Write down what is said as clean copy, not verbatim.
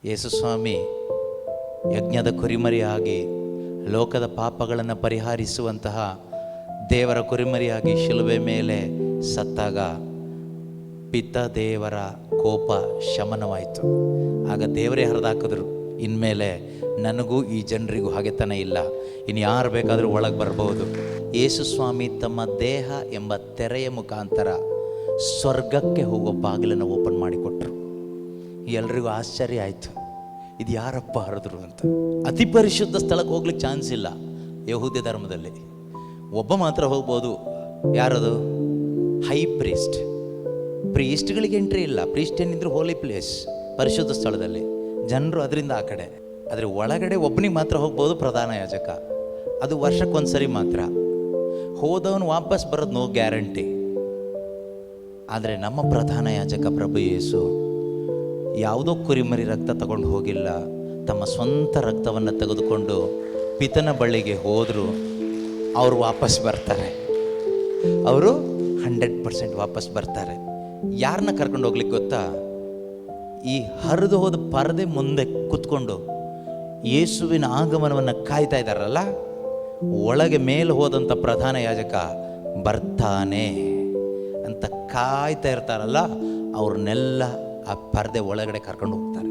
ಯೇಸುಸ್ವಾಮಿ ಯಜ್ಞದ ಕುರಿಮರಿಯಾಗಿ ಲೋಕದ ಪಾಪಗಳನ್ನು ಪರಿಹರಿಸುವಂತಹ ದೇವರ ಕುರಿಮರಿಯಾಗಿ ಶಿಲುಬೆ ಮೇಲೆ ಸತ್ತಾಗ ಪಿತ ದೇವರ ಕೋಪ ಶಮನವಾಯಿತು. ಆಗ ದೇವರೇ ಹರಿದಾಕಿದ್ರು, ಇನ್ಮೇಲೆ ನನಗೂ ಈ ಜನರಿಗೂ ಹಾಗೆತನ ಇಲ್ಲ, ಇನ್ನು ಯಾರು ಬೇಕಾದರೂ ಒಳಗೆ ಬರ್ಬೋದು. ಯೇಸುಸ್ವಾಮಿ ತಮ್ಮ ದೇಹ ಎಂಬ ತೆರೆಯ ಮುಖಾಂತರ ಸ್ವರ್ಗಕ್ಕೆ ಹೋಗೋ ಬಾಗಿಲನ್ನು ಓಪನ್ ಮಾಡಿಕೊಟ್ರು. ಎಲ್ರಿಗೂ ಆಶ್ಚರ್ಯ ಆಯಿತು, ಇದು ಯಾರಪ್ಪ ಹರಿದ್ರು ಅಂತ. ಅತಿ ಪರಿಶುದ್ಧ ಸ್ಥಳಕ್ಕೆ ಹೋಗ್ಲಿಕ್ಕೆ ಚಾನ್ಸ್ ಇಲ್ಲ ಯಹೂದ್ಯ ಧರ್ಮದಲ್ಲಿ. ಒಬ್ಬ ಮಾತ್ರ ಹೋಗ್ಬೋದು, ಯಾರದು? High priest. ಪ್ರೀಸ್ಟ್ಗಳಿಗೆ ಎಂಟ್ರಿ ಇಲ್ಲ. ಪ್ರೀಸ್ಟ್ ಏನಿದ್ರು ಹೋಲಿ ಪ್ಲೇಸ್, ಪರಿಶುದ್ಧ ಸ್ಥಳದಲ್ಲಿ, ಜನರು ಅದರಿಂದ ಆ ಕಡೆ. ಆದರೆ ಒಳಗಡೆ ಒಬ್ಬನಿಗೆ ಮಾತ್ರ ಹೋಗ್ಬೋದು, ಪ್ರಧಾನ ಯಾಜಕ. ಅದು ವರ್ಷಕ್ಕೊಂದ್ಸರಿ ಮಾತ್ರ. ಹೋದವನು ವಾಪಸ್ ಬರೋದು ನೋ ಗ್ಯಾರಂಟಿ. ಆದರೆ ನಮ್ಮ ಪ್ರಧಾನ ಯಾಜಕ ಪ್ರಭು ಯೇಸು ಯಾವುದೋ ಕುರಿಮರಿ ರಕ್ತ ತಗೊಂಡು ಹೋಗಿಲ್ಲ, ತಮ್ಮ ಸ್ವಂತ ರಕ್ತವನ್ನು ತೆಗೆದುಕೊಂಡು ಪಿತನ ಬಳಿಗೆ ಹೋದರು. ಅವರು ವಾಪಸ್ ಬರ್ತಾರೆ. ಅವರು 100% ವಾಪಸ್ ಬರ್ತಾರೆ. ಯಾರನ್ನ ಕರ್ಕೊಂಡು ಹೋಗ್ಲಿಕ್ಕೆ ಗೊತ್ತಾ? ಈ ಹರಿದು ಹೋದ ಪರದೆ ಮುಂದೆ ಕೂತ್ಕೊಂಡು ಯೇಸುವಿನ ಆಗಮನವನ್ನು ಕಾಯ್ತಾ ಇದ್ದಾರಲ್ಲ, ಒಳಗೆ ಮೇಲೆ ಹೋದಂಥ ಪ್ರಧಾನ ಯಾಜಕ ಬರ್ತಾನೆ ಅಂತ ಕಾಯ್ತಾ ಇರ್ತಾರಲ್ಲ, ಅವ್ರನ್ನೆಲ್ಲ ಆ ಪರದೆ ಒಳಗಡೆ ಕರ್ಕೊಂಡು ಹೋಗ್ತಾರೆ.